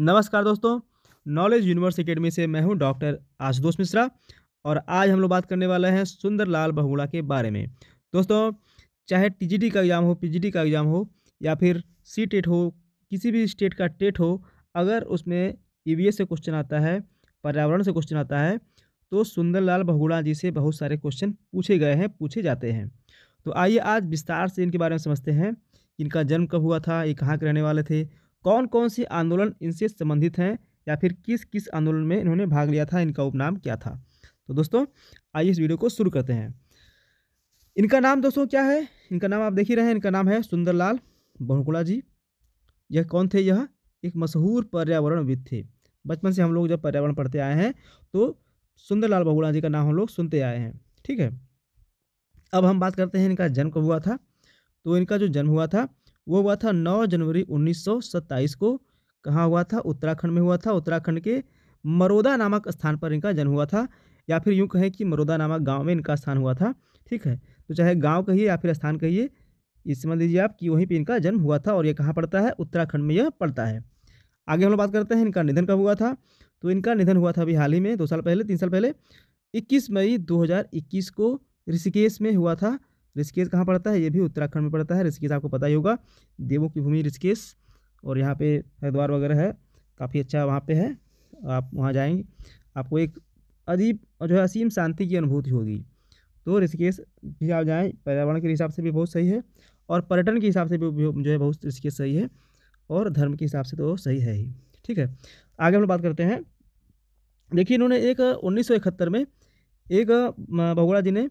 नमस्कार दोस्तों, knowledge universe academy से मैं हूं डॉक्टर आशुतोष मिश्रा। और आज हम लोग बात करने वाले हैं सुंदरलाल बहुगुणा के बारे में। दोस्तों, चाहे टीजीटी का एग्ज़ाम हो, पीजीटी का एग्ज़ाम हो या फिर सी टेट हो, किसी भी स्टेट का टेट हो, अगर उसमें ईवीएस से क्वेश्चन आता है, पर्यावरण से क्वेश्चन आता है, तो सुंदरलाल बहुगुणा जी से बहुत सारे क्वेश्चन पूछे गए हैं, पूछे जाते हैं। तो आइए आज विस्तार से इनके बारे में समझते हैं। इनका जन्म कब हुआ था, ये कहाँ के रहने वाले थे, कौन कौन से आंदोलन इनसे संबंधित हैं या फिर किस किस आंदोलन में इन्होंने भाग लिया था, इनका उपनाम क्या था। तो दोस्तों, आइए इस वीडियो को शुरू करते हैं। इनका नाम दोस्तों क्या है, इनका नाम आप देख ही रहे हैं, इनका नाम है सुंदरलाल बहुगुणा जी। यह कौन थे? यह एक मशहूर पर्यावरणविद थे। बचपन से हम लोग जब पर्यावरण पढ़ते आए हैं तो सुंदरलाल बहुगुणा जी का नाम हम लोग सुनते आए हैं। ठीक है, अब हम बात करते हैं इनका जन्म कब हुआ था। तो इनका जो जन्म हुआ था वो हुआ था 9 जनवरी 1927 को। कहाँ हुआ था? उत्तराखंड में हुआ था। उत्तराखंड के मरोदा नामक स्थान पर इनका जन्म हुआ था, या फिर यूँ कहें कि मरोदा नामक गांव में इनका स्थान हुआ था। ठीक है, तो चाहे गांव कहिए या फिर स्थान कहिए, ये समझ लीजिए आप कि वहीं पे इनका जन्म हुआ था और ये कहाँ पड़ता है? उत्तराखंड में यह पड़ता है। आगे हम लोग बात करते हैं इनका निधन कब हुआ था। तो इनका निधन हुआ था अभी हाल ही में, 2 साल पहले, 3 साल पहले, 21 मई 2021 को ऋषिकेश में हुआ था। ऋषिकेश कहाँ पड़ता है? ये भी उत्तराखंड में पड़ता है। ऋषिकेश आपको पता ही होगा, देवों की भूमि ऋषिकेश, और यहाँ पे हरिद्वार वगैरह है, काफ़ी अच्छा वहाँ पे है। आप वहाँ जाएंगे, आपको एक अजीब और जो है असीम शांति की अनुभूति होगी। तो ऋषिकेश भी आप जाएँ, पर्यावरण के हिसाब से भी बहुत सही है और पर्यटन के हिसाब से भी जो है बहुत ऋषिकेश सही है, और धर्म के हिसाब से तो सही है ही। ठीक है, आगे हम लोग बात करते हैं। देखिए, इन्होंने एक 1971 में एक बहुगुणा जी ने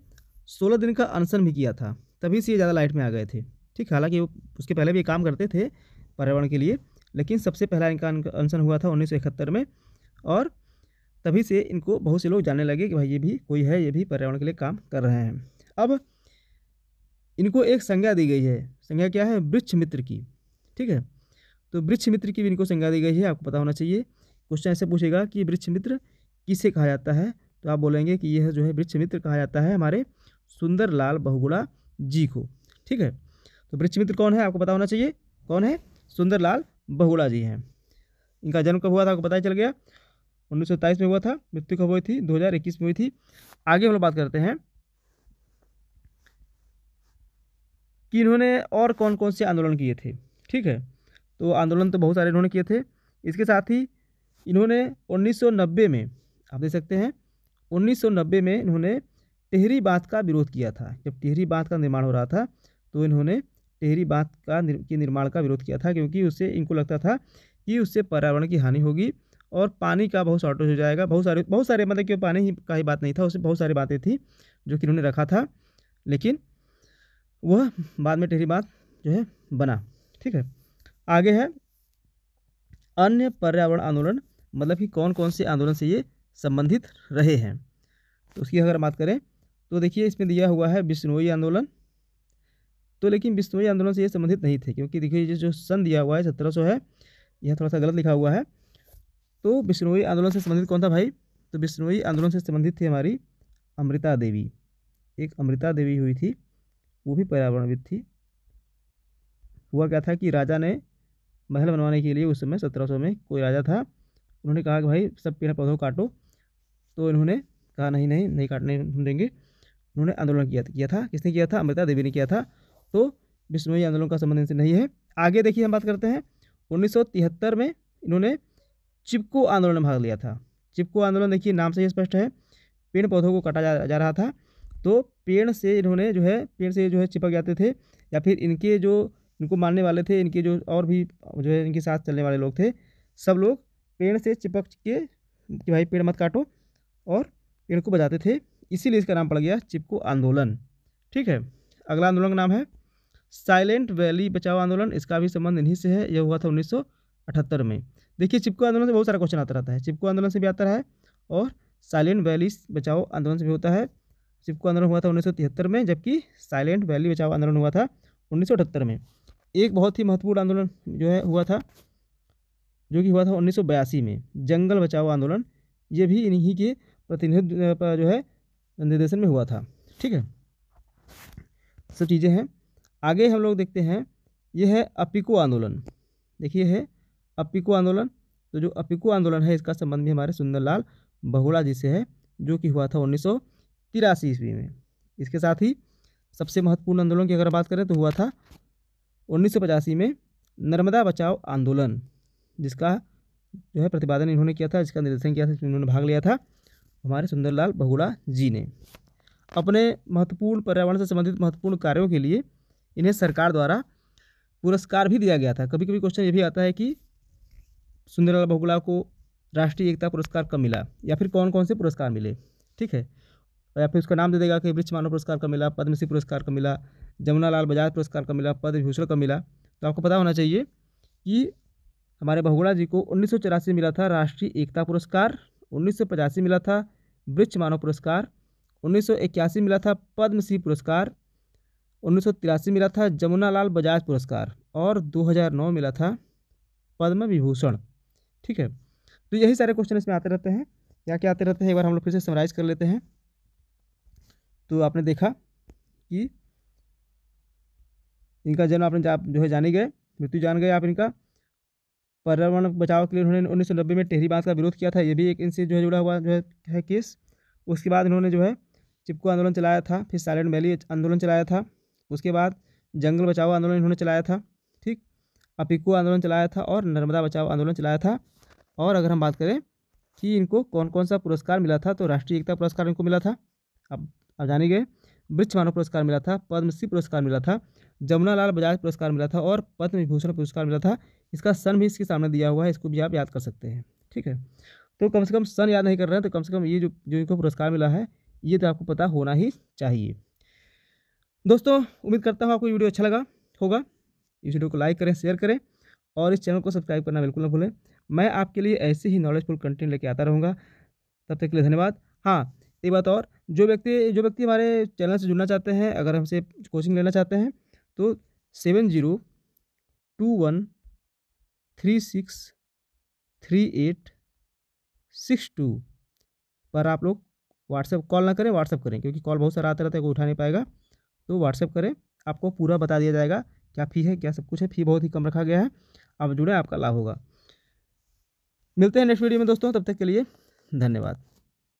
16 दिन का अनशन भी किया था, तभी से ये ज़्यादा लाइट में आ गए थे। ठीक है, हालांकि वो उसके पहले भी काम करते थे पर्यावरण के लिए, लेकिन सबसे पहला इनका अनशन हुआ था 1971 में, और तभी से इनको बहुत से लोग जानने लगे कि भाई ये भी कोई है, ये भी पर्यावरण के लिए काम कर रहे हैं। अब इनको एक संज्ञा दी गई है। संज्ञा क्या है? वृक्ष मित्र की। ठीक है, तो वृक्ष मित्र की भी इनको संज्ञा दी गई है, आपको पता होना चाहिए। क्वेश्चन ऐसे पूछेगा कि वृक्ष मित्र किसे कहा जाता है, तो आप बोलेंगे कि यह जो है वृक्ष मित्र कहा जाता है हमारे सुंदरलाल बहुगुणा जी को। ठीक है, तो वृक्ष मित्र कौन है आपको पता होना चाहिए, कौन है? सुंदरलाल बहुगुणा जी हैं। इनका जन्म कब हुआ था आपको पता ही चल गया, 1927 में हुआ था। मृत्यु कब हुई थी? 2021 में हुई थी। आगे हम लोग बात करते हैं कि इन्होंने और कौन कौन से आंदोलन किए थे। ठीक है, तो आंदोलन तो बहुत सारे इन्होंने किए थे। इसके साथ ही इन्होंने 1990 में, आप देख सकते हैं, 1990 में इन्होंने टिहरी बांध का विरोध किया था। जब टिहरी बांध का निर्माण हो रहा था तो इन्होंने टिहरी बांध के निर्माण का विरोध किया था, क्योंकि उससे इनको लगता था कि उससे पर्यावरण की हानि होगी और पानी का बहुत शॉर्टेज हो जाएगा। बहुत सारे मतलब कि पानी ही का ही बात नहीं था, उससे बहुत सारी बातें थी जो कि इन्होंने रखा था, लेकिन वह बाद में टिहरी बांध जो है बना। ठीक है, आगे है अन्य पर्यावरण आंदोलन, मतलब कि कौन कौन से आंदोलन से ये संबंधित रहे हैं। तो उसकी अगर बात करें तो देखिए, इसमें दिया हुआ है बिश्नोई आंदोलन। तो लेकिन बिश्नोई आंदोलन से ये संबंधित नहीं थे, क्योंकि देखिए ये जो सन दिया हुआ है 1700 है, यह थोड़ा सा गलत लिखा हुआ है। तो बिश्नोई आंदोलन से संबंधित कौन था भाई? तो बिश्नोई आंदोलन से संबंधित थी हमारी अमृता देवी। एक अमृता देवी हुई थी, वो भी पर्यावरणविद थी। हुआ क्या था कि राजा ने महल बनवाने के लिए, उस समय 1700 में कोई राजा था, उन्होंने कहा कि भाई सब पेड़ पौधों काटो। तो इन्होंने कहा नहीं नहीं नहीं काटने हम देंगे। उन्होंने आंदोलन किया था। किसने किया था? अमृता देवी ने किया था। तो बिश्नोई आंदोलन का संबंध इनसे नहीं है। आगे देखिए, हम बात करते हैं 1973 में इन्होंने चिपको आंदोलन में भाग लिया था। चिपको आंदोलन देखिए, नाम से ही स्पष्ट है, पेड़ पौधों को काटा जा रहा था। तो पेड़ से इन्होंने जो है, पेड़ से जो है चिपक जाते थे, या फिर इनके जो इनको मानने वाले थे, इनके जो और भी जो है इनके साथ चलने वाले लोग थे, सब लोग पेड़ से चिपक के कि भाई पेड़ मत काटो, और पेड़ को बजाते थे। इसीलिए इसका नाम पड़ गया चिपको आंदोलन। ठीक है, अगला आंदोलन का नाम है साइलेंट वैली बचाओ आंदोलन। इसका भी संबंध इन्हीं से है, यह हुआ था 1978 में। देखिए, चिपको आंदोलन से बहुत सारा क्वेश्चन आता रहता है, चिपको आंदोलन से भी आता है और साइलेंट वैली बचाओ आंदोलन से भी होता है। चिपको आंदोलन हुआ था 1973 में, जबकि साइलेंट वैली बचाओ आंदोलन हुआ था 1978 में। एक बहुत ही महत्वपूर्ण आंदोलन जो है हुआ था, जो कि हुआ था 1982 में, जंगल बचाओ आंदोलन। ये भी इन्हीं के प्रतिनिधित्व पर जो है निर्देशन में हुआ था। ठीक है, सब चीज़ें हैं। आगे हम लोग देखते हैं, ये है अपिको आंदोलन। देखिए है अपिको आंदोलन, तो जो अपिकू आंदोलन है इसका संबंध भी हमारे सुंदरलाल बहुगुणा जी से है, जो कि हुआ था 1983 ईस्वी में। इसके साथ ही सबसे महत्वपूर्ण आंदोलन की अगर बात करें तो हुआ था 1985 में नर्मदा बचाओ आंदोलन, जिसका जो है प्रतिपादन इन्होंने किया था, जिसका निर्देशन किया था, जिसमें इन्होंने भाग लिया था हमारे सुंदरलाल बहुगुणा जी ने। अपने महत्वपूर्ण पर्यावरण से संबंधित महत्वपूर्ण कार्यों के लिए इन्हें सरकार द्वारा पुरस्कार भी दिया गया था। कभी कभी क्वेश्चन ये भी आता है कि सुंदरलाल बहुगुणा को राष्ट्रीय एकता पुरस्कार कब मिला, या फिर कौन कौन से पुरस्कार मिले, ठीक है। या फिर उसका नाम दे देगा कि वृक्ष मानव पुरस्कार कब मिला, पद्मश्री पुरस्कार कब मिला, जमुना लाल बजाज पुरस्कार कब मिला, पद्म विभूषण कब मिला। तो आपको पता होना चाहिए कि हमारे बहुगुणा जी को 1984 मिला था राष्ट्रीय एकता पुरस्कार, 1985 मिला था वृक्ष मानव पुरस्कार, 1981 मिला था पद्मश्री पुरस्कार, 1983 मिला था जमुना लाल बजाज पुरस्कार और 2009 मिला था पद्म विभूषण, ठीक है। तो यही सारे क्वेश्चन इसमें आते रहते हैं। क्या क्या आते रहते हैं एक बार हम लोग फिर से समराइज कर लेते हैं। तो आपने देखा कि इनका जन्म आपने जो है जान ही गए, मृत्यु जान गए आप इनका। पर्यावरण बचाव के लिए उन्होंने 1990 में टेहरी बांध का विरोध किया था, ये भी एक इनसे जो है जुड़ा हुआ जो है केस। उसके बाद इन्होंने जो है चिपको आंदोलन चलाया था, फिर साइलेंट वैली आंदोलन चलाया था, उसके बाद जंगल बचाओ आंदोलन इन्होंने चलाया था, ठीक, अपिकू आंदोलन चलाया था और नर्मदा बचाओ आंदोलन चलाया था। और अगर हम बात करें कि इनको कौन कौन सा पुरस्कार मिला था, तो राष्ट्रीय एकता पुरस्कार इनको मिला था, अब जाने गए, वृक्ष मानव पुरस्कार मिला था, पद्मश्री पुरस्कार मिला था, जमुना लाल बजाज पुरस्कार मिला था और पद्म विभूषण पुरस्कार मिला था। इसका सन भी इसके सामने दिया हुआ है, इसको भी आप याद कर सकते हैं, ठीक है। तो कम से कम सन याद नहीं कर रहे हैं तो कम से कम ये जो इनको पुरस्कार मिला है ये तो आपको पता होना ही चाहिए। दोस्तों उम्मीद करता हूँ आपको ये वीडियो अच्छा लगा होगा। इस वीडियो को लाइक करें, शेयर करें और इस चैनल को सब्सक्राइब करना बिल्कुल ना भूलें। मैं आपके लिए ऐसे ही नॉलेजफुल कंटेंट लेके आता रहूँगा। तब तक के लिए धन्यवाद। हाँ, एक बात और, जो व्यक्ति हमारे चैनल से जुड़ना चाहते हैं, अगर हमसे कोचिंग लेना चाहते हैं तो 7021363862 पर आप लोग व्हाट्सएप कॉल ना करें, व्हाट्सएप करें, क्योंकि कॉल बहुत सारा आता रहता है, कोई उठा नहीं पाएगा। तो व्हाट्सएप करें, आपको पूरा बता दिया जाएगा क्या फ़ी है, क्या सब कुछ है। फ़ी बहुत ही कम रखा गया है, आप जुड़ें, आपका लाभ होगा। मिलते हैं नेक्स्ट वीडियो में दोस्तों, तब तक के लिए धन्यवाद।